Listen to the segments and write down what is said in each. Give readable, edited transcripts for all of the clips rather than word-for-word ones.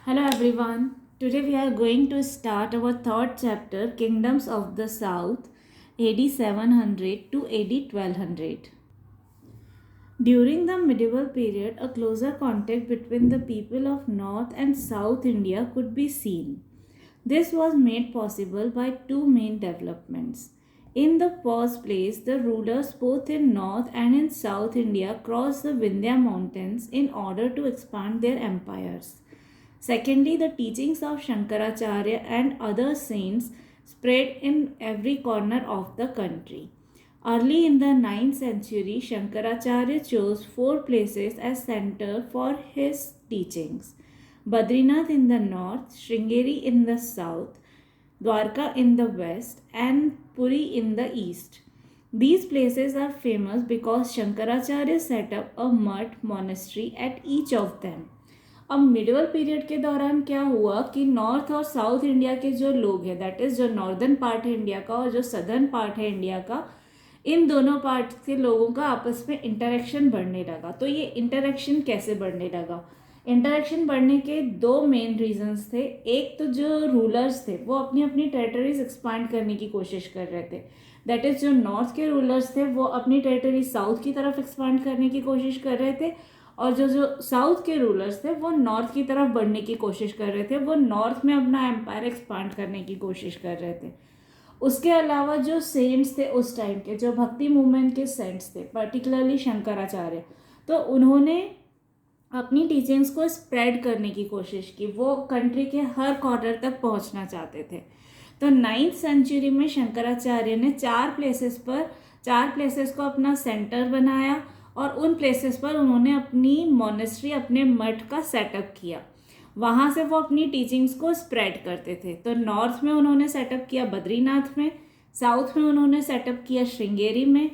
Hello everyone. Today we are going to start our third chapter, Kingdoms of the South, AD 700 to AD 1200. During the medieval period, a closer contact between the people of North and South India could be seen. This was made possible by two main developments. In the first place, the rulers both in North and in South India crossed the Vindhya mountains in order to expand their empires. Secondly, the teachings of Shankaracharya and other saints spread in every corner of the country. Early in the 9th century, Shankaracharya chose four places as center for his teachings: Badrinath in the north, Sringeri in the south, Dwarka in the west, and Puri in the east. These places are famous because Shankaracharya set up a mud monastery at each of them. अब medieval period के दौरान क्या हुआ कि north और south India के जो लोग हैं, दैट इज़ जो नॉर्दर्न पार्ट है इंडिया का और जो सदर्न पार्ट है इंडिया का, इन दोनों पार्ट के लोगों का आपस में इंटरेक्शन बढ़ने लगा. तो ये इंटरेक्शन कैसे बढ़ने लगा? इंटरेक्शन बढ़ने के दो मेन रीजंस थे. एक तो जो रूलर्स थे वो अपनी अपनी टेरिटरीज एक्सपांड करने की कोशिश कर रहे थे. दैट इज़ जो नॉर्थ के रूलर्स थे वो अपनी टेरिटरी साउथ की तरफ एक्सपांड करने की कोशिश कर रहे थे, और जो जो साउथ के रूलर्स थे वो नॉर्थ की तरफ बढ़ने की कोशिश कर रहे थे. वो नॉर्थ में अपना एम्पायर एक्सपांड करने की कोशिश कर रहे थे. उसके अलावा जो सेंट्स थे उस टाइम के, जो भक्ति मूवमेंट के सेंट्स थे, पर्टिकुलरली शंकराचार्य, तो उन्होंने अपनी टीचिंग्स को स्प्रेड करने की कोशिश की. वो कंट्री के हर कॉर्नर तक पहुंचना चाहते थे. तो 9th सेंचुरी में शंकराचार्य ने चार प्लेसेस को अपना सेंटर बनाया और उन प्लेसेस पर उन्होंने अपनी मॉनेस्ट्री, अपने मठ का सेटअप किया. वहाँ से वो अपनी टीचिंग्स को स्प्रेड करते थे. तो नॉर्थ में उन्होंने सेटअप किया बद्रीनाथ में, साउथ में उन्होंने सेटअप किया श्रृंगेरी में,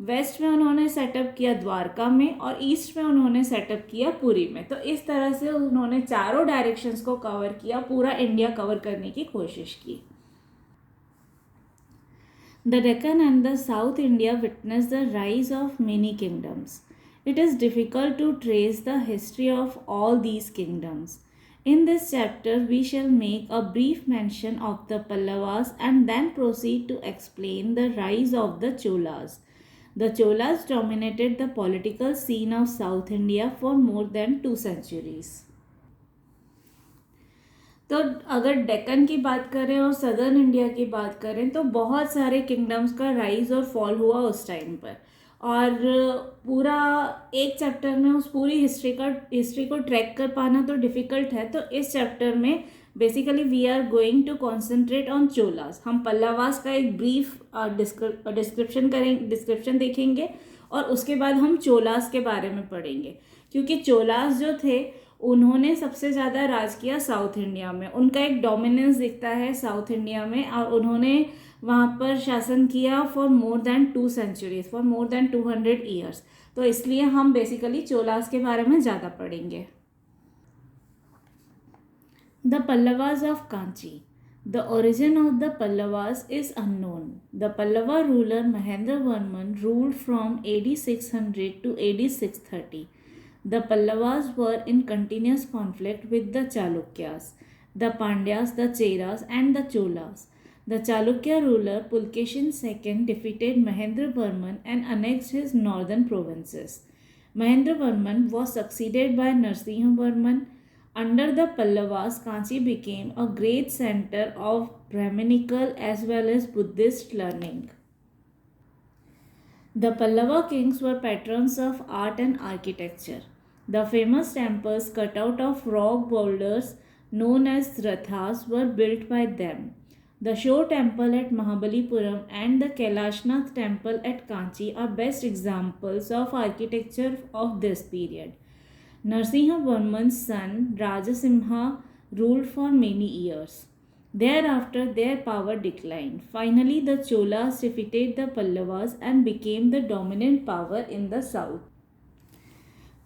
वेस्ट में उन्होंने सेटअप किया द्वारका में, और ईस्ट में उन्होंने सेटअप किया पुरी में. तो इस तरह से उन्होंने चारों डायरेक्शंस को कवर किया, पूरा इंडिया कवर करने की कोशिश की. The Deccan and the South India witnessed the rise of many kingdoms. It is difficult to trace the history of all these kingdoms. In this chapter, we shall make a brief mention of the Pallavas and then proceed to explain the rise of the Cholas. The Cholas dominated the political scene of South India for more than 2 centuries. तो अगर डेक्कन की बात करें और southern India की बात करें तो बहुत सारे किंगडम्स का राइज और फॉल हुआ उस टाइम पर, और पूरा एक चैप्टर में उस पूरी हिस्ट्री को ट्रैक कर पाना तो डिफ़िकल्ट है. तो इस चैप्टर में basically we are going to concentrate on Cholas. हम पल्लवास का एक ब्रीफ डिस्क्रिप्शन देखेंगे और उसके बाद हम चोलास के बारे में पढ़ेंगे, क्योंकि चोलास जो थे उन्होंने सबसे ज़्यादा राज किया साउथ इंडिया में. उनका एक डोमिनेंस दिखता है साउथ इंडिया में, और उन्होंने वहाँ पर शासन किया for more than 2 centuries, for more than 200 years. तो इसलिए हम बेसिकली चोलास के बारे में ज़्यादा पढ़ेंगे. The Pallavas of Kanchi. The origin of the Pallavas is unknown. The Pallava ruler Mahendravarman ruled from AD 600 to AD 630. The Pallavas were in continuous conflict with the Chalukyas, the Pandyas, the Cheras, and the Cholas. The Chalukya ruler Pulkeshin II defeated Mahendravarman and annexed his northern provinces. Mahendravarman was succeeded by Narasimhavarman. Under the Pallavas, Kanchi became a great center of Brahminical as well as Buddhist learning. The Pallava kings were patrons of art and architecture. The famous temples cut out of rock boulders known as rathas were built by them. The Shore temple at Mahabalipuram and the Kailashnath temple at Kanchi are best examples of architecture of this period. Narasimhavarman's son Rajasimha ruled for many years. Thereafter, their power declined. Finally, the Cholas defeated the Pallavas and became the dominant power in the south.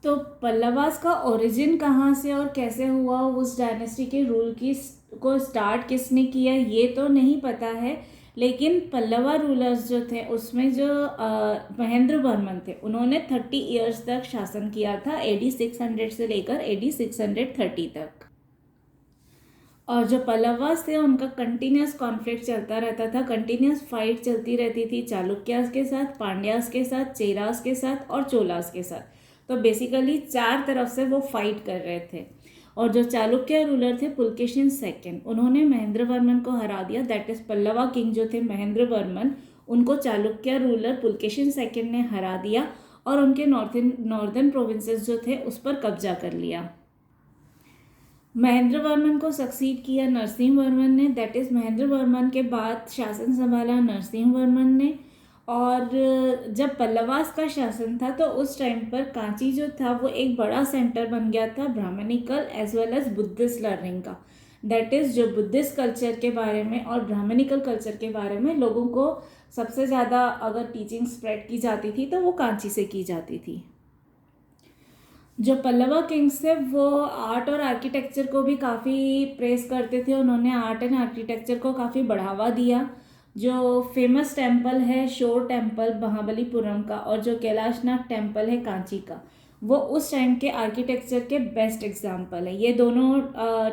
तो पल्लवास का origin कहाँ से और कैसे हुआ, उस dynasty के rule को स्टार्ट किसने किया, ये तो नहीं पता है. लेकिन पल्लवा रूलर्स जो थे उसमें जो महेंद्रवर्मन थे उन्होंने 30 years तक शासन किया था, AD 600 से लेकर AD 630 तक. और जो पल्लवास थे उनका कंटिन्यूस कॉन्फ्लिक्ट चलता रहता था, कंटिन्यूस फाइट चलती रहती थी चालुक्यास के साथ, पांड्यास के साथ, चेरास के साथ और चोलास के साथ। तो बेसिकली 4 तरफ से वो फाइट कर रहे थे। और जो चालुक्य रूलर थे पुलकेशिन सेकंड, उन्होंने महेंद्र वर्मन को हरा दिया। दैट इज पल्लवा किंग जो थे महेंद्र वर्मन, उनको चालुक्य रूलर पुलकेशिन सेकंड ने हरा दिया और उनके नॉर्दर्न प्रोविंसेस जो थे उस पर कब्जा कर लिया। महेंद्र वर्मन को सक्सीड किया नरसिंह वर्मन ने। दैट इज महेंद्र वर्मन के बाद शासन संभाला नरसिंह वर्मन ने। और जब पल्लवास का शासन था तो उस टाइम पर कांची जो था वो एक बड़ा सेंटर बन गया था brahmanical as well as Buddhist learning का। दैट इज जो बुद्धिस्ट कल्चर के बारे में और ब्राह्मणिकल कल्चर के बारे में लोगों को सबसे ज़्यादा अगर टीचिंग स्प्रेड की जाती थी तो वो कांची से की जाती थी। जो पल्लवा किंग्स थे वो आर्ट और आर्किटेक्चर को भी काफ़ी प्रेस करते थे। उन्होंने आर्ट एंड आर्किटेक्चर को काफ़ी बढ़ावा दिया। जो फेमस टेम्पल है शोर टेम्पल महाबलीपुरम का और जो कैलाशनाथ टेम्पल है कांची का, वो उस टाइम के आर्किटेक्चर के बेस्ट एग्जाम्पल है। ये दोनों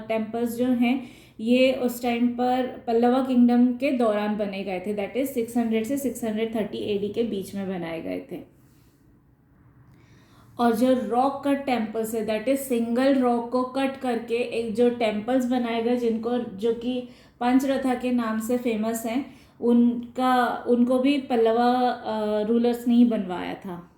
टेम्पल्स जो हैं ये उस टाइम पर पल्लवा किंगडम के दौरान बने गए थे। दैट इज 600 से 630 एडी के बीच में बनाए गए थे। और जो रॉक कट टेम्पल्स है दैट इज सिंगल रॉक को कट करके एक जो टेम्पल्स बनाए गए जिनको जो कि पंचरथा के नाम से फेमस हैं, उनको भी पल्लवा रूलर्स ने ही बनवाया था।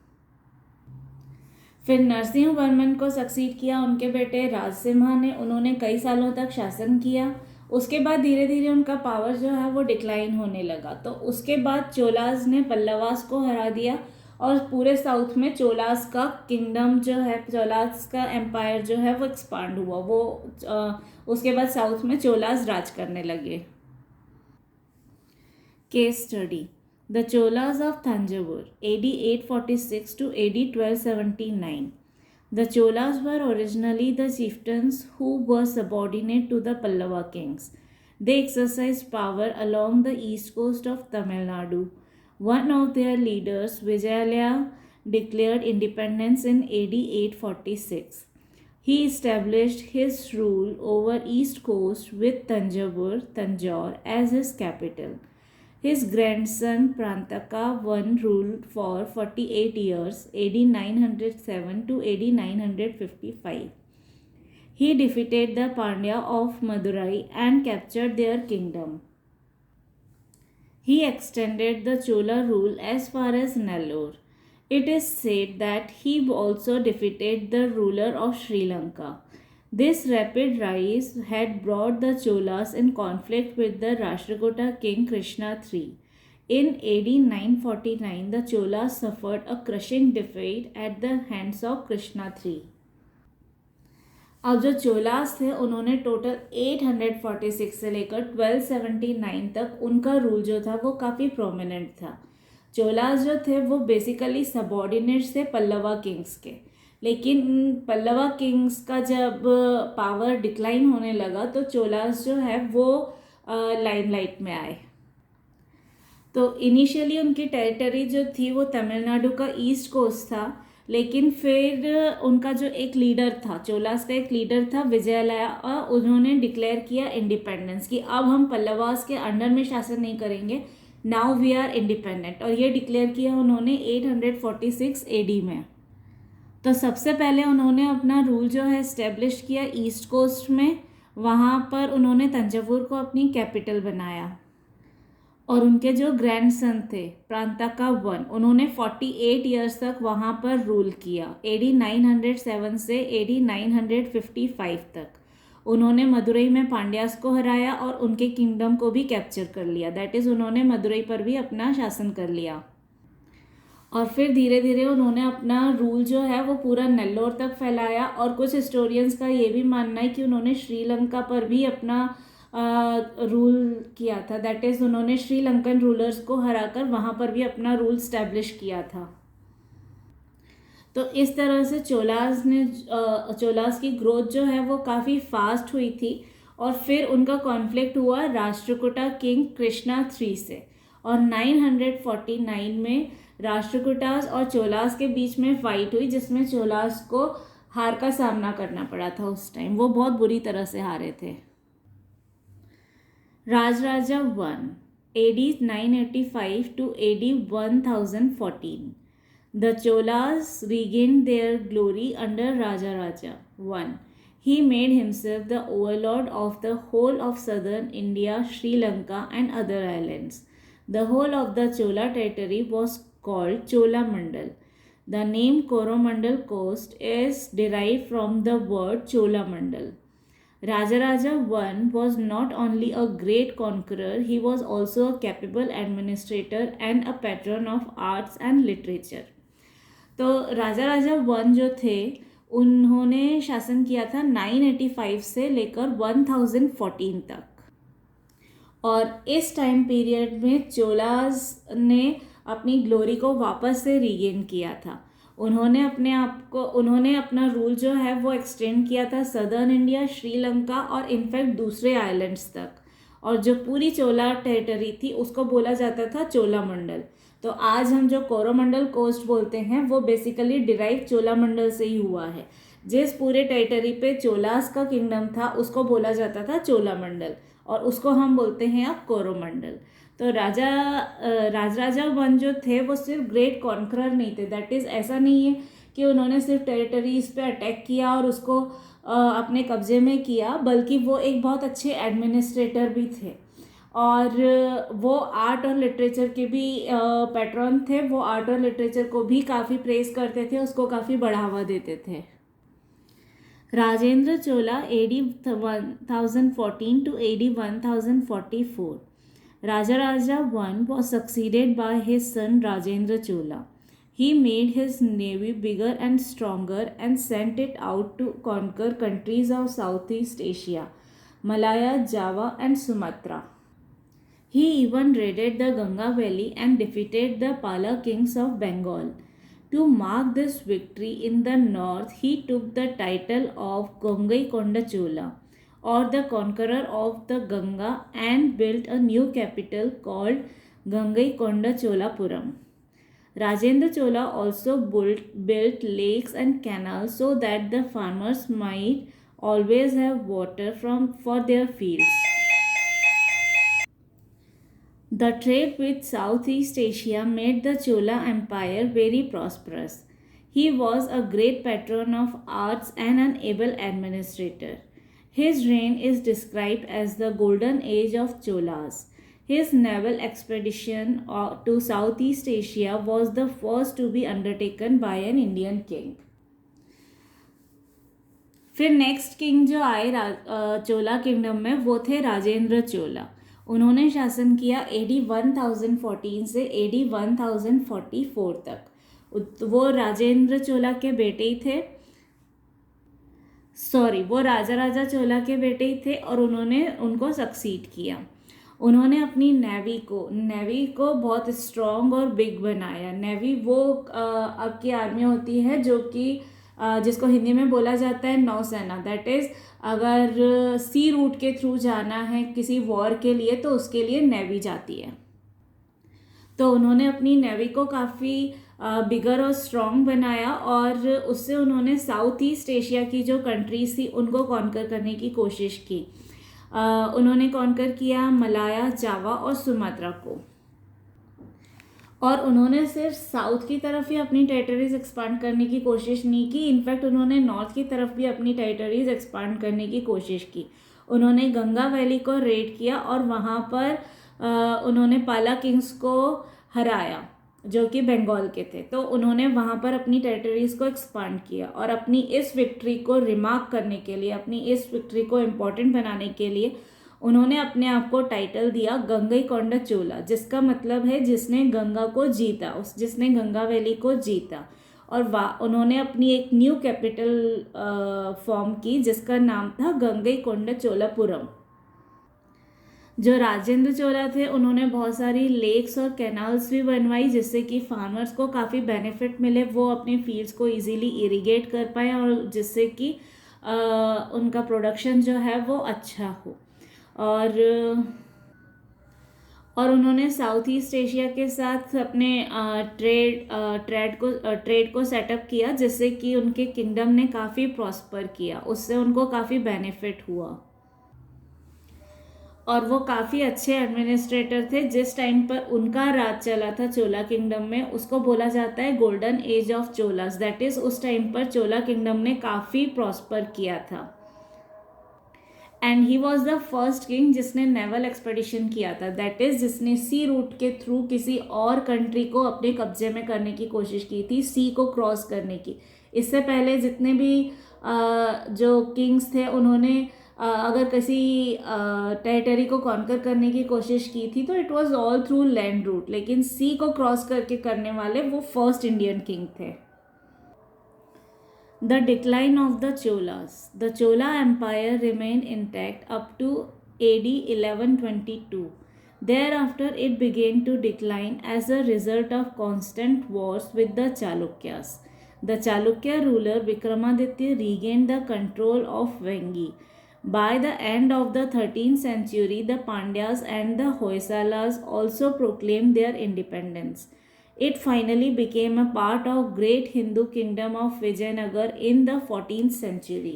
फिर नरसिंह वर्मन को सक्सीड किया उनके बेटे राजसिम्हा ने। उन्होंने कई सालों तक शासन किया। उसके बाद धीरे धीरे उनका पावर जो है वो डिक्लाइन होने लगा। तो उसके बाद चोलास ने पल्लवास को हरा दिया और पूरे साउथ में चोलास का किंगडम जो है, चोलास का एम्पायर जो है वो एक्सपांड हुआ। वो उसके बाद साउथ में चोलास राज करने लगे। Case study the Cholas of Thanjavur AD 846 to AD 1279. The Cholas were originally the chieftains who were subordinate to the Pallava kings. They exercised power along the east coast of Tamil Nadu. One of their leaders, Vijayalaya, declared independence in AD 846. He established his rule over east coast with Tanjore as his capital. His grandson Prantaka I ruled for 48 years, AD 907 to AD 955. He defeated the Pandya of Madurai and captured their kingdom. He extended the Chola rule as far as Nellore. It is said that he also defeated the ruler of Sri Lanka. This rapid rise had brought the Cholas in conflict with the Rashtrakuta king Krishna III. In AD 949, the Cholas suffered a crushing defeat at the hands of Krishna III. अब जो चोलास थे उन्होंने total 846 से लेकर 1279 तक उनका rule जो था वो काफ़ी प्रोमिनेंट था। चोलास जो थे वो बेसिकली सबॉर्डिनेट्स थे पल्लवा किंग्स के। लेकिन पल्लवा किंग्स का जब पावर डिक्लाइन होने लगा तो चोलास जो है वो लाइमलाइट में आए। तो इनिशियली उनकी टेरिटरी जो थी वो तमिलनाडु का ईस्ट कोस्ट था। लेकिन फिर उनका जो एक लीडर था, चोलास का एक लीडर था विजयालया, उन्होंने डिक्लेयर किया इंडिपेंडेंस कि अब हम पल्लवास के अंडर में शासन नहीं करेंगे, नाउ वी आर इंडिपेंडेंट। और ये डिक्लेयर किया उन्होंने 846 AD में। तो सबसे पहले उन्होंने अपना रूल जो है इस्टेब्लिश किया ईस्ट कोस्ट में। वहाँ पर उन्होंने तंजावुर को अपनी कैपिटल बनाया। और उनके जो ग्रैंडसन थे प्रांतका I, उन्होंने 48 ईयर्स तक वहाँ पर रूल किया। AD 907 से AD 955 तक उन्होंने मदुरई में पांड्यास को हराया और उनके किंगडम को भी कैप्चर कर लिया। दैट इज़ उन्होंने मदुरई पर भी अपना शासन कर लिया। और फिर धीरे धीरे उन्होंने अपना रूल जो है वो पूरा नेल्लोर तक फैलाया। और कुछ हिस्टोरियंस का ये भी मानना है कि उन्होंने श्रीलंका पर भी अपना रूल किया था। दैट इज़ उन्होंने श्रीलंकन रूलर्स को हराकर वहाँ पर भी अपना रूल स्टैब्लिश किया था। तो इस तरह से चोलास की ग्रोथ जो है वो काफ़ी फास्ट हुई थी। और फिर उनका कॉन्फ्लिक्ट हुआ राष्ट्रकूटा किंग कृष्णा III से। और 949 में राष्ट्रकूटास और चोलास के बीच में फाइट हुई जिसमें चोलास को हार का सामना करना पड़ा था। उस टाइम वो बहुत बुरी तरह से हारे थे। Rajaraja I, AD 985 to AD 1014. The Cholas regained their glory under Rajaraja I. He made himself the overlord of the whole of southern India, Sri Lanka, and other islands. The whole of the Chola territory was called Chola Mandal. The name Coromandel Coast is derived from the word Chola Mandal. Rajaraja I was not only a great conqueror, he was also a capable administrator and a patron of arts and literature. तो राजा राजा one जो थे उन्होंने शासन किया था 985 से लेकर 1014 तक, और इस टाइम पीरियड में चोलास ने अपनी ग्लोरी को वापस से रीगेन किया था. उन्होंने अपना रूल जो है वो एक्सटेंड किया था सदर्न इंडिया, श्रीलंका और इनफैक्ट दूसरे आइलैंड्स तक, और जो पूरी चोला टेरिटरी थी उसको बोला जाता था चोला मंडल. तो आज हम जो कोरोमंडल कोस्ट बोलते हैं वो बेसिकली डिराइव चोला मंडल से ही हुआ है. जिस पूरे टेरिटरी पे चोलास का किंगडम था उसको बोला जाता था चोला मंडल, और उसको हम बोलते हैं अब कोरोमंडल. तो राजराजा वन जो थे वो सिर्फ ग्रेट कॉन्करर नहीं थे. दैट इज़ ऐसा नहीं है कि उन्होंने सिर्फ टेरिटरीज पे अटैक किया और उसको अपने कब्जे में किया, बल्कि वो एक बहुत अच्छे एडमिनिस्ट्रेटर भी थे, और वो आर्ट और लिटरेचर के भी पैट्रन थे. वो आर्ट और लिटरेचर को भी काफ़ी प्रेज करते थे, उसको काफ़ी बढ़ावा देते थे. राजेंद्र चोला AD 1014 to AD 1044. Rajaraja I was succeeded by his son Rajendra Chola. He made his navy bigger and stronger and sent it out to conquer countries of Southeast Asia, Malaya, Java and Sumatra. He even raided the Ganga Valley and defeated the Pala kings of Bengal. To mark this victory in the north, he took the title of Gangaikonda Chola, or the conqueror of the Ganga, and built a new capital called Gangaikonda Cholapuram. Rajendra Chola also built lakes and canals so that the farmers might always have water for their fields. The trade with Southeast Asia made the Chola Empire very prosperous. He was a great patron of arts and an able administrator. His reign is described as the golden age of Cholas. His naval expedition to Southeast Asia was the first to be undertaken by an Indian king. फिर next king जो आए चोला kingdom में वो थे राजेंद्र चोला. उन्होंने शासन किया AD 1014 से AD 1044 तक. वो राजेंद्र चोला के बेटे ही थे, वो राजा चोला के बेटे ही थे, और उन्होंने उनको सक्सीड किया. उन्होंने अपनी नेवी को बहुत स्ट्रॉन्ग और बिग बनाया. नेवी वो आपकी आर्मी होती है जो कि जिसको हिंदी में बोला जाता है नौसेना. दैट इज़ अगर सी रूट के थ्रू जाना है किसी वॉर के लिए तो उसके लिए नेवी जाती है. तो उन्होंने अपनी नेवी को काफ़ी बिगर और स्ट्रॉन्ग बनाया, और उससे उन्होंने साउथ ईस्ट एशिया की जो कंट्रीज थी उनको कॉन्कर करने की कोशिश की. उन्होंने कॉन्कर किया मलाया, जावा और सुमात्रा को, और उन्होंने सिर्फ साउथ की तरफ ही अपनी टेरिटरीज एक्सपांड करने की कोशिश नहीं की. इनफैक्ट उन्होंने नॉर्थ की तरफ भी अपनी टेरिटरीज एक्सपांड करने की कोशिश की. उन्होंने गंगा वैली को रेड किया और वहाँ पर उन्होंने पाला किंग्स को हराया जो कि बंगाल के थे. तो उन्होंने वहाँ पर अपनी टेरिटरीज को एक्सपांड किया, और अपनी इस विक्ट्री को रिमार्क करने के लिए, अपनी इस विक्ट्री को इम्पोर्टेंट बनाने के लिए उन्होंने अपने आप को टाइटल दिया गंगईकोंडा चोला, जिसका मतलब है जिसने गंगा को जीता, जिसने गंगा वैली को जीता. और उन्होंने अपनी एक न्यू कैपिटल फॉर्म की जिसका नाम था गंगईकोंडा चोलापुरम. जो राजेंद्र चोला थे उन्होंने बहुत सारी लेक्स और कैनाल्स भी बनवाई जिससे कि फार्मर्स को काफ़ी बेनिफिट मिले. वो अपने फील्ड्स को इजीली इरिगेट कर पाए और जिससे कि उनका प्रोडक्शन जो है वो अच्छा हो. और उन्होंने साउथ ईस्ट एशिया के साथ अपने ट्रेड को सेटअप किया जिससे कि उनके किंगडम ने काफ़ी प्रॉस्पर किया. उससे उनको काफ़ी बेनिफिट हुआ. और वो काफ़ी अच्छे एडमिनिस्ट्रेटर थे। जिस टाइम पर उनका राज चला था चोला किंगडम में, उसको बोला जाता है golden age of Cholas. That is उस टाइम पर चोला किंगडम ने काफ़ी प्रॉस्पर किया था। And he was the first king जिसने नेवल एक्सपेडिशन किया था, दैट इज जिसने सी रूट के थ्रू किसी और कंट्री को अपने कब्जे में करने की कोशिश की थी, सी को क्रॉस करने की। इससे पहले जितने भी जो किंग्स थे उन्होंने अगर किसी टेरिटरी को कॉन्कर करने की कोशिश की थी तो it was all through land route, लेकिन सी को क्रॉस करके करने वाले वो फर्स्ट इंडियन किंग थे। The decline of the Cholas. The Chola Empire remained intact up to AD 1122. Thereafter, it began to decline as a result of constant wars with the Chalukyas. The Chalukya ruler Vikramaditya regained the control of Vengi. By the end of the 13th century, the Pandyas and the Hoysalas also proclaimed their independence. It finally became a part of great Hindu kingdom of Vijayanagar in the 14th century.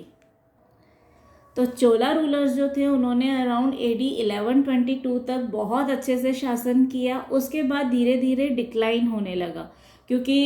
तो चोला rulers जो थे उन्होंने around AD 1122 तक बहुत अच्छे से शासन किया। उसके बाद धीरे धीरे डिक्लाइन होने लगा क्योंकि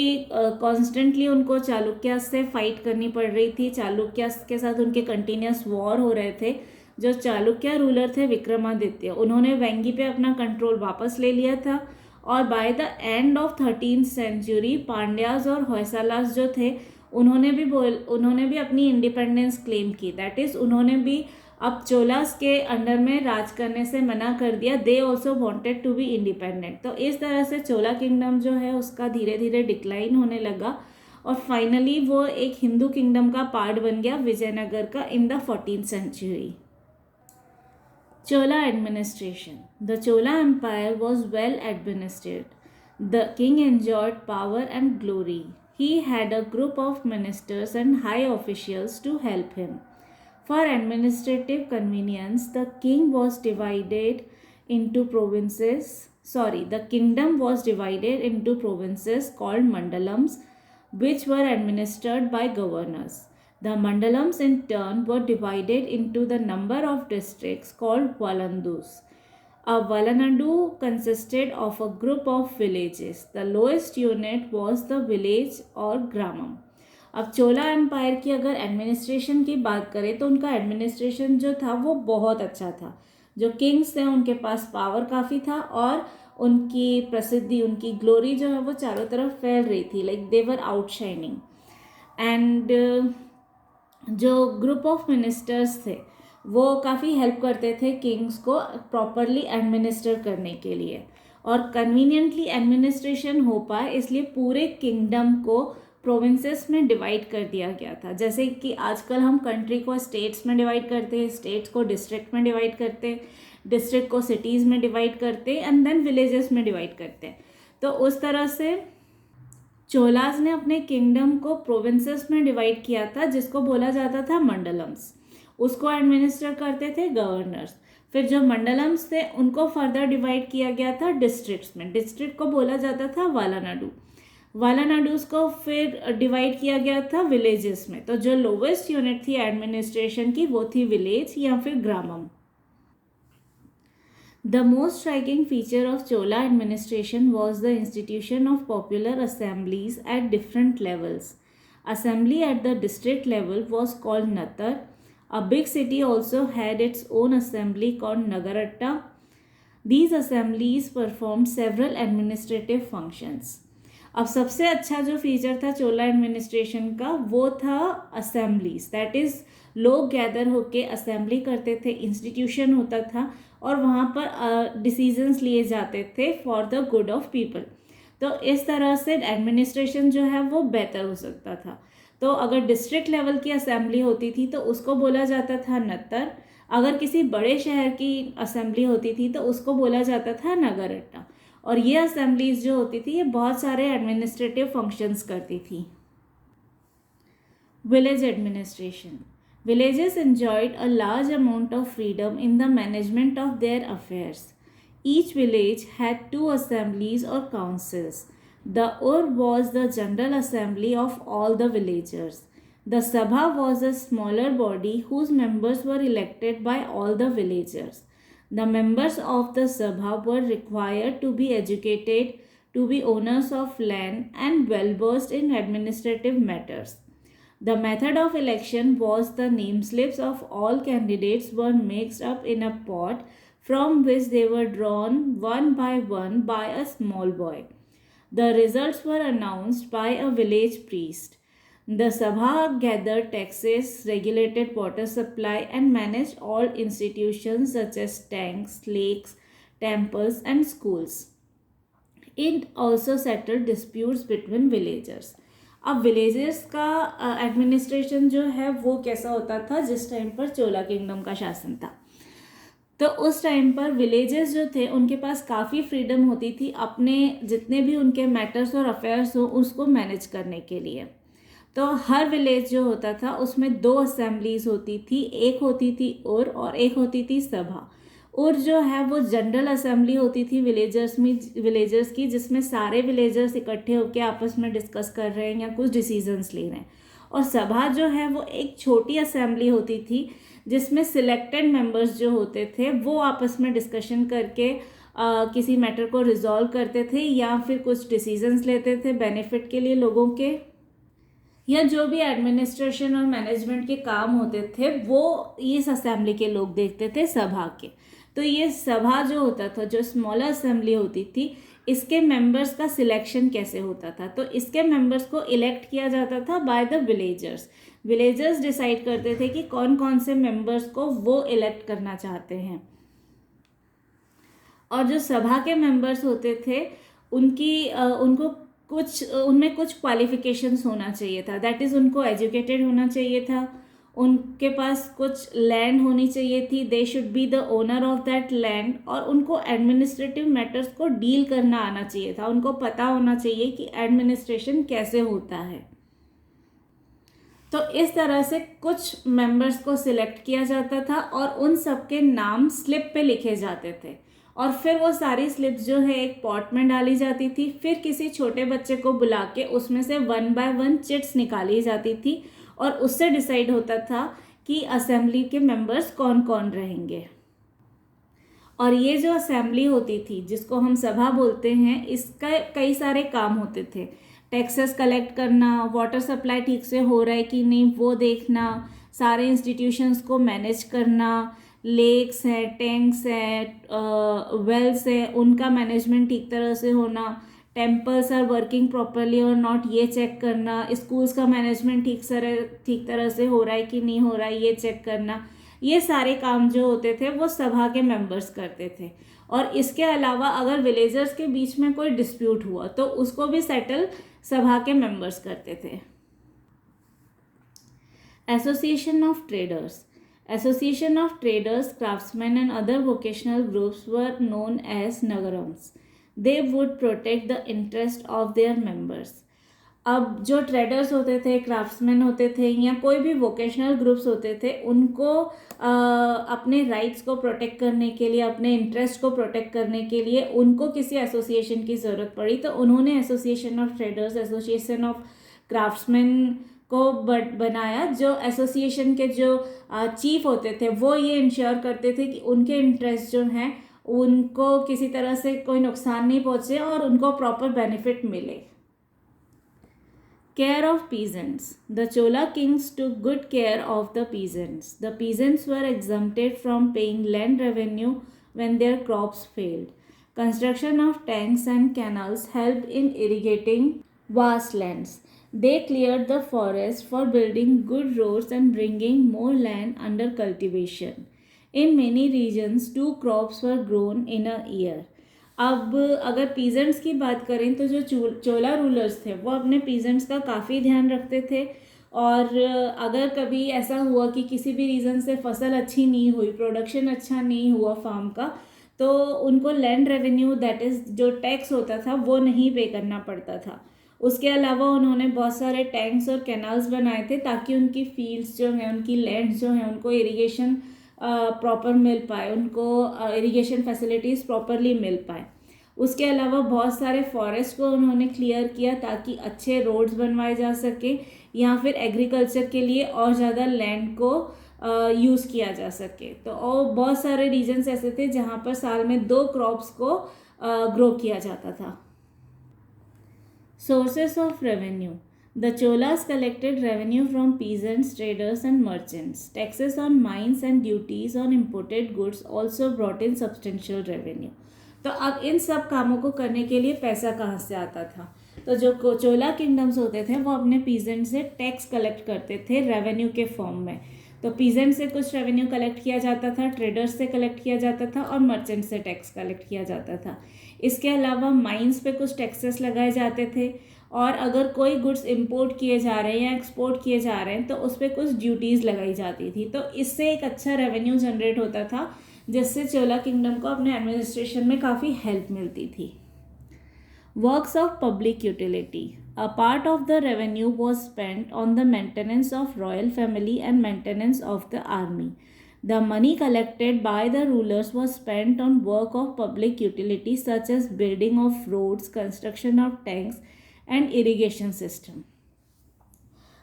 कॉन्स्टेंटली उनको चालुक्यास से फाइट करनी पड़ रही थी। चालुक्यास के साथ उनके कंटिन्यूस वॉर हो रहे थे। जो चालुक्य रूलर थे विक्रमादित्य, उन्होंने वेंगी पे अपना कंट्रोल वापस ले लिया था और by the end of 13th century Pandyas और होयसालास जो थे उन्होंने भी अपनी इंडिपेंडेंस क्लेम की। दैट इज उन्होंने भी अब चोलास के अंडर में राज करने से मना कर दिया। They also wanted to be independent. तो इस तरह से चोला किंगडम जो है उसका धीरे धीरे डिक्लाइन होने लगा और फाइनली वो एक हिंदू किंगडम का पार्ट बन गया विजयनगर का in the 14th century. Chola administration. The Chola Empire was well administered. The king enjoyed power and glory. He had a group of ministers and high officials to help him. For administrative convenience, the king was divided into provinces. The kingdom was divided into provinces called mandalams, which were administered by governors. The mandalams in turn were divided into the number of districts called valandus. A valanadu consisted of a group of villages. The lowest unit was the village or gramam. अब चोला empire की अगर administration की बात करें तो उनका administration जो था वो बहुत अच्छा था। जो किंग्स थे उनके पास पावर काफ़ी था और उनकी प्रसिद्धि, उनकी ग्लोरी जो है वो चारों तरफ फैल रही थी। Like they were outshining. And जो ग्रुप ऑफ मिनिस्टर्स थे वो काफ़ी हेल्प करते थे किंग्स को प्रॉपरली एडमिनिस्टर करने के लिए और कन्वीनियंटली एडमिनिस्ट्रेशन हो पाए इसलिए पूरे किंगडम को प्रोविंसेस में डिवाइड कर दिया गया था। जैसे कि आजकल हम कंट्री को स्टेट्स में डिवाइड करते हैं, स्टेट्स को डिस्ट्रिक्ट में डिवाइड करते हैं, डिस्ट्रिक्ट को सिटीज़ में डिवाइड करते हैं एंड देन विलेजेस में डिवाइड करते हैं। तो उस तरह से चोलास ने अपने किंगडम को प्रोविंसेस में डिवाइड किया था जिसको बोला जाता था मंडलम्स। उसको एडमिनिस्टर करते थे गवर्नर्स। फिर जो मंडलम्स थे उनको फर्दर डिवाइड किया गया था डिस्ट्रिक्ट्स में। डिस्ट्रिक्ट को बोला जाता था वालानाडु। वालानाडूस को फिर डिवाइड किया गया था विलेजेस में। तो जो लोवेस्ट यूनिट थी एडमिनिस्ट्रेशन की वो थी विलेज या फिर ग्रामम। The most striking feature of Chola administration was the institution of popular assemblies at different levels. Assembly at the district level was called Nattar. A big city also had its own assembly called Nagaratta. These assemblies performed several administrative functions. अब सबसे अच्छा जो feature था चोला administration का वो था assemblies. That is लोग gather होके असेंबली करते थे, इंस्टीट्यूशन होता था और वहाँ पर डिसीजंस लिए जाते थे for the good of people. तो इस तरह से एडमिनिस्ट्रेशन जो है वो बेहतर हो सकता था। तो अगर डिस्ट्रिक्ट लेवल की असेंबली होती थी तो उसको बोला जाता था नत्तर। अगर किसी बड़े शहर की असेंबली होती थी तो उसको बोला जाता था नगरट्टा। और ये असेंबलीज जो होती थी ये बहुत सारे एडमिनिस्ट्रेटिव फंक्शंस करती थी। Village administration. Villages enjoyed a large amount of freedom in the management of their affairs. Each village had 2 assemblies or councils. The Ur was the general assembly of all the villagers. The Sabha was a smaller body whose members were elected by all the villagers. The members of the Sabha were required to be educated, to be owners of land, and well versed in administrative matters. The method of election was the name slips of all candidates were mixed up in a pot from which they were drawn one by a small boy. The results were announced by a village priest. The Sabha gathered taxes, regulated water supply, and managed all institutions such as tanks, lakes, temples, and schools. It also settled disputes between villagers. अब villages का administration जो है वो कैसा होता था जिस time पर चोला किंगडम का शासन था। तो उस टाइम पर विलेजेस जो थे उनके पास काफ़ी फ्रीडम होती थी अपने जितने भी उनके मैटर्स और अफेयर्स हो उसको मैनेज करने के लिए। तो हर विलेज जो होता था उसमें 2 असेंबलीज होती थी, एक होती थी और एक होती थी सभा। और जो है वो जनरल असेंबली होती थी विलेजर्स की, जिसमें सारे विलेजर्स इकट्ठे होकर आपस में डिस्कस कर रहे हैं या कुछ डिसीजंस ले रहे हैं। और सभा जो है वो एक छोटी असेंबली होती थी जिसमें सिलेक्टेड मेंबर्स जो होते थे वो आपस में डिस्कशन करके किसी मैटर को रिजॉल्व करते थे या फिर कुछ डिसीजंस लेते थे बेनिफिट के लिए लोगों के, या जो भी एडमिनिस्ट्रेशन और मैनेजमेंट के काम होते थे वो इस असेंबली के लोग देखते थे सभा के। तो ये सभा जो होता था, जो स्मॉलर असेंबली होती थी, इसके मेंबर्स का सिलेक्शन कैसे होता था? तो इसके मेंबर्स को इलेक्ट किया जाता था by the villagers. Villagers decide करते थे कि कौन कौन से मेंबर्स को वो इलेक्ट करना चाहते हैं। और जो सभा के मेंबर्स होते थे उनमें कुछ क्वालिफिकेशंस होना चाहिए था। दैट इज़ उनको एजुकेटेड होना चाहिए था, उनके पास कुछ लैंड होनी चाहिए थी, they should be the owner of that land, और उनको एडमिनिस्ट्रेटिव मैटर्स को डील करना आना चाहिए था। उनको पता होना चाहिए कि एडमिनिस्ट्रेशन कैसे होता है। तो इस तरह से कुछ मेंबर्स को सिलेक्ट किया जाता था और उन सबके नाम स्लिप पे लिखे जाते थे और फिर वो सारी स्लिप्स जो है एक पॉट में डाली जाती थी। फिर किसी छोटे बच्चे को बुला के उसमें से 1 बाय 1 चिट्स निकाली जाती थी और उससे डिसाइड होता था कि असेंबली के मेंबर्स कौन कौन रहेंगे। और ये जो असेंबली होती थी जिसको हम सभा बोलते हैं, इसका कई सारे काम होते थे। टैक्सेस कलेक्ट करना, वाटर सप्लाई ठीक से हो रहा है कि नहीं वो देखना, सारे इंस्टीट्यूशंस को मैनेज करना, लेक्स हैं, टैंक्स हैं, वेल्स हैं, उनका मैनेजमेंट ठीक तरह से होना, टेम्पल्स आर वर्किंग प्रॉपरली और नॉट ये चेक करना, स्कूल्स का मैनेजमेंट ठीक तरह से हो रहा है कि नहीं हो रहा है ये चेक करना। ये सारे काम जो होते थे वो सभा के मेंबर्स करते थे। और इसके अलावा अगर विलेजर्स के बीच में कोई डिस्प्यूट हुआ तो उसको भी सेटल सभा के मेंबर्स करते थे। Association of traders, craftsmen and other vocational groups were known as nagarams. They would protect the interest of their members. अब जो ट्रेडर्स होते थे, क्राफ्ट्समैन होते थे या कोई भी वोकेशनल ग्रुप्स होते थे, उनको अपने राइट्स को प्रोटेक्ट करने के लिए, अपने इंटरेस्ट को प्रोटेक्ट करने के लिए उनको किसी एसोसिएशन की ज़रूरत पड़ी। तो उन्होंने association of traders, association of craftsman को बनाया। जो एसोसिएशन के जो चीफ होते थे वो ये इंश्योर करते थे कि उनके इंटरेस्ट जो हैं उनको किसी तरह से कोई नुकसान नहीं पहुँचे और उनको प्रॉपर बेनिफिट मिले। Care of peasants. The Chola kings took good care of the peasants. The peasants were exempted from paying land revenue when their crops failed. Construction of tanks and canals helped in irrigating vast lands. They cleared the forest for building good roads and bringing more land under cultivation. In many regions, 2 crops were grown in a year. अब अगर peasants की बात करें तो जो चोला rulers थे वो अपने पीजेंट्स का काफ़ी ध्यान रखते थे। और अगर कभी ऐसा हुआ कि किसी भी रीज़न से फसल अच्छी नहीं हुई, प्रोडक्शन अच्छा नहीं हुआ फार्म का, तो उनको लैंड रेवेन्यू, दैट इज़ जो टैक्स होता था, वो नहीं पे करना पड़ता था। उसके अलावा उन्होंने बहुत सारे टैंक्स और कैनाल्स बनाए थे ताकि उनकी फील्ड्स जो हैं, उनकी लैंड्स जो हैं, उनको इरिगेशन प्रॉपर मिल पाए, उनको इरिगेशन फैसिलिटीज़ प्रॉपरली मिल पाए। उसके अलावा बहुत सारे फॉरेस्ट को उन्होंने क्लियर किया ताकि अच्छे रोड्स बनवाए जा सके या फिर एग्रीकल्चर के लिए और ज़्यादा लैंड को यूज़ किया जा सके। तो और बहुत सारे रीजन्स ऐसे थे जहाँ पर साल में 2 क्रॉप्स को ग्रो किया जाता था। Sources of revenue. The Cholas collected revenue from peasants, traders and merchants. Taxes on mines and duties on imported goods also brought in substantial revenue. तो अब इन सब कामों को करने के लिए पैसा कहाँ से आता था? तो जो चोला किंगडम्स होते थे वो अपने पीजेंट से टैक्स कलेक्ट करते थे रेवेन्यू के फॉर्म में। तो पीजेंट से कुछ रेवेन्यू कलेक्ट किया जाता था, ट्रेडर्स से कलेक्ट किया जाता था और मर्चेंट से टैक्स कलेक्ट किया जाता था। इसके अलावा माइंस पे कुछ टैक्सेस लगाए जाते थे और अगर कोई गुड्स इंपोर्ट किए जा रहे हैं या एक्सपोर्ट किए जा रहे हैं तो उस पर कुछ ड्यूटीज़ लगाई जाती थी। तो इससे एक अच्छा रेवेन्यू जनरेट होता था जिससे चोला किंगडम को अपने एडमिनिस्ट्रेशन में काफ़ी हेल्प मिलती थी। Works of public utility. A part of the revenue was spent on the maintenance of royal family and maintenance of the army. The money collected by the rulers was spent on work of public utility such as building of roads, construction of tanks and irrigation system.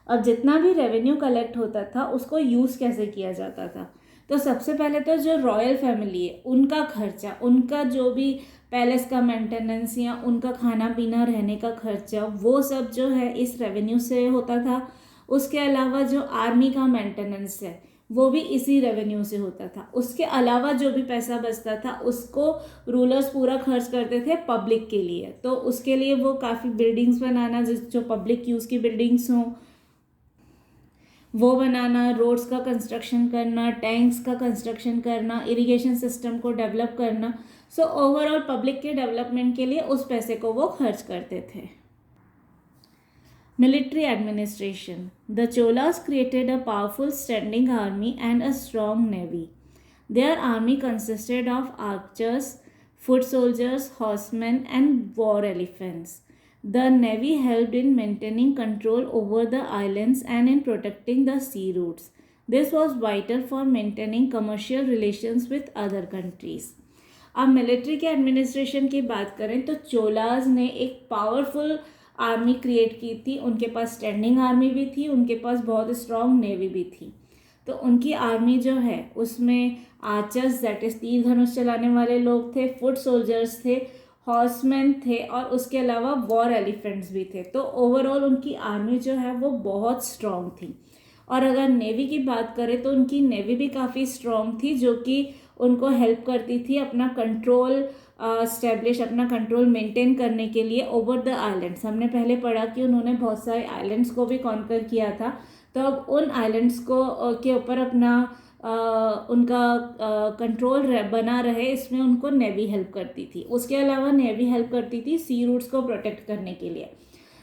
अब जितना भी revenue collect होता था उसको use कैसे किया जाता था? तो सबसे पहले तो जो रॉयल फैमिली है उनका खर्चा, उनका जो भी पैलेस का मेंटेनेंस या उनका खाना पीना रहने का खर्चा, वो सब जो है इस रेवेन्यू से होता था। उसके अलावा जो आर्मी का मेंटेनेंस है वो भी इसी रेवेन्यू से होता था। उसके अलावा जो भी पैसा बचता था उसको रूलर्स पूरा खर्च करते थे पब्लिक के लिए। तो उसके लिए वो काफ़ी बिल्डिंग्स बनाना, जो पब्लिक यूज़ की बिल्डिंग्स हों वो बनाना, रोड्स का कंस्ट्रक्शन करना, टैंक्स का कंस्ट्रक्शन करना, इरिगेशन सिस्टम को डेवलप करना। सो ओवरऑल पब्लिक के डेवलपमेंट के लिए उस पैसे को वो खर्च करते थे। Military administration. The Cholas created a powerful standing army and a strong navy. There army consisted of archers, foot soldiers, horsemen, and war elephants. The navy helped in maintaining control over the islands and in protecting the sea routes. This was vital for maintaining commercial relations with other countries. अब military के administration की बात करें तो चोलाज ने एक powerful army create की थी। उनके पास स्टैंडिंग आर्मी भी थी, उनके पास बहुत स्ट्रॉन्ग नेवी भी थी। तो उनकी आर्मी जो है उसमें आर्चर्स दैट इज तीर धनुष चलाने वाले लोग थे, फुट सोल्जर्स थे, हॉर्समैन थे और उसके अलावा वॉर एलिफेंट्स भी थे। तो ओवरऑल उनकी आर्मी जो है वो बहुत स्ट्रॉन्ग थी। और अगर नेवी की बात करें तो उनकी नेवी भी काफ़ी स्ट्रॉन्ग थी जो कि उनको हेल्प करती थी अपना कंट्रोल अपना कंट्रोल मेंटेन करने के लिए ओवर द आइलैंड्स। हमने पहले पढ़ा कि उन्होंने बहुत सारे आइलैंड्स को भी कॉन्कर किया था। तो अब उन आइलैंड्स को के ऊपर अपना उनका कंट्रोल बना रहे, इसमें उनको नेवी हेल्प करती थी। उसके अलावा नेवी हेल्प करती थी सी रूट्स को प्रोटेक्ट करने के लिए।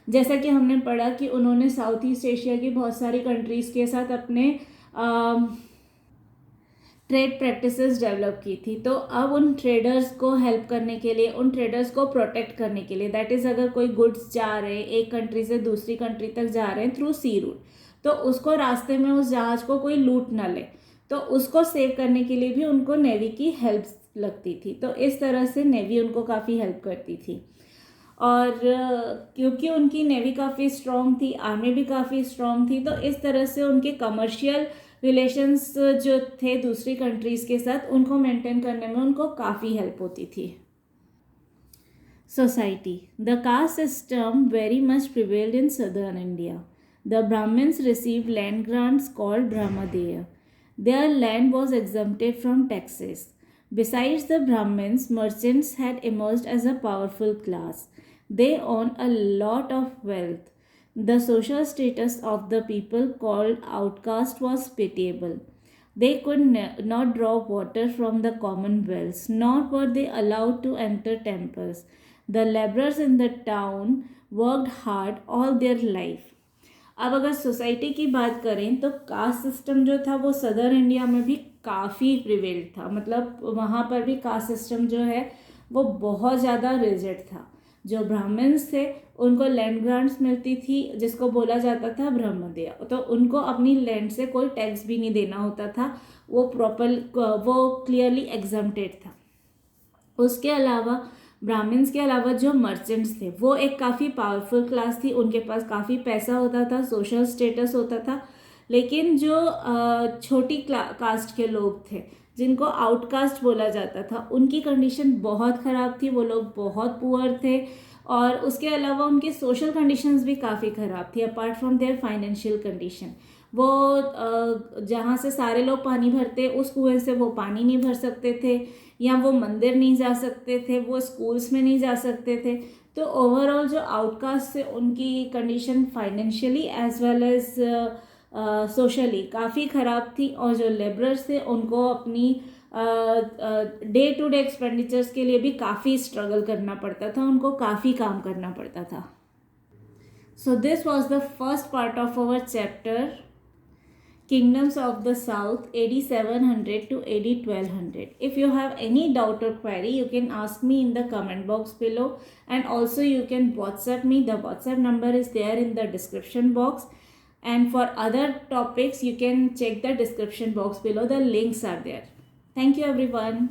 जैसा कि हमने पढ़ा कि उन्होंने साउथ ईस्ट एशिया की बहुत सारी कंट्रीज़ के साथ अपने ट्रेड प्रैक्टिसेस डेवलप की थी। तो अब उन ट्रेडर्स को हेल्प करने के लिए, उन ट्रेडर्स को प्रोटेक्ट करने के लिए, दैट इज़ अगर कोई गुड्स जा रहे हैं एक कंट्री से दूसरी कंट्री तक जा रहे हैं थ्रू सी रूट, तो उसको रास्ते में उस जहाज़ को कोई लूट ना ले, तो उसको सेव करने के लिए भी उनको नेवी की हेल्प लगती थी। तो इस तरह से नेवी उनको काफ़ी हेल्प करती थी। और क्योंकि उनकी नेवी काफ़ी स्ट्रॉन्ग थी, आर्मी भी काफ़ी स्ट्रॉन्ग थी, तो इस तरह से उनके कमर्शियल रिलेशंस जो थे दूसरी कंट्रीज़ के साथ उनको मेंटेन करने में उनको काफ़ी हेल्प होती थी। Society. The caste system very much prevailed in southern India. The Brahmins received land grants called Brahmadeya. Their land was exempted from taxes. Besides the Brahmins, merchants had emerged as a powerful class. They owned a lot of wealth. The social status of the people called outcast was pitiable. They could not draw water from the common wells, nor were they allowed to enter temples. The laborers in the town worked hard all their life. अब अगर society की बात करें तो caste system जो था वो southern India में भी काफ़ी प्रिवेल्ड था। मतलब वहाँ पर भी कास्ट सिस्टम जो है वो बहुत ज़्यादा रिजिड था। जो ब्राह्मण्स थे उनको लैंड ग्रांट्स मिलती थी जिसको बोला जाता था ब्रह्मदेय। तो उनको अपनी लैंड से कोई टैक्स भी नहीं देना होता था, वो क्लियरली एग्जम्प्टेड था। उसके अलावा ब्राह्मण्स के अलावा जो मर्चेंट्स थे वो एक काफ़ी पावरफुल क्लास थी, उनके पास काफ़ी पैसा होता था, सोशल स्टेटस होता था। लेकिन जो छोटी कास्ट के लोग थे, जिनको आउटकास्ट बोला जाता था, उनकी कंडीशन बहुत ख़राब थी, वो लोग बहुत पुअर थे। और उसके अलावा उनकी सोशल कंडीशंस भी काफ़ी ख़राब थी, apart from there financial condition. वो जहाँ से सारे लोग पानी भरते, उस कुएं से वो पानी नहीं भर सकते थे, या वो मंदिर नहीं जा सकते थे, वो स्कूल्स में नहीं जा सकते थे। तो ओवरऑल जो आउटकास्ट से उनकी condition financially as well as socially काफ़ी ख़राब थी। और जो लेबरर्स थे उनको अपनी डे टू डे एक्सपेंडिचर्स के लिए भी काफ़ी स्ट्रगल करना पड़ता था, उनको काफ़ी काम करना पड़ता था। So this was the first part of our chapter Kingdoms of the South AD 700 to AD 1200. If you have any doubt or query, you can ask me in the comment box below, and also you can WhatsApp me. The WhatsApp number is there in the description box, and for other topics you can check the description box below. The links are there. Thank you everyone.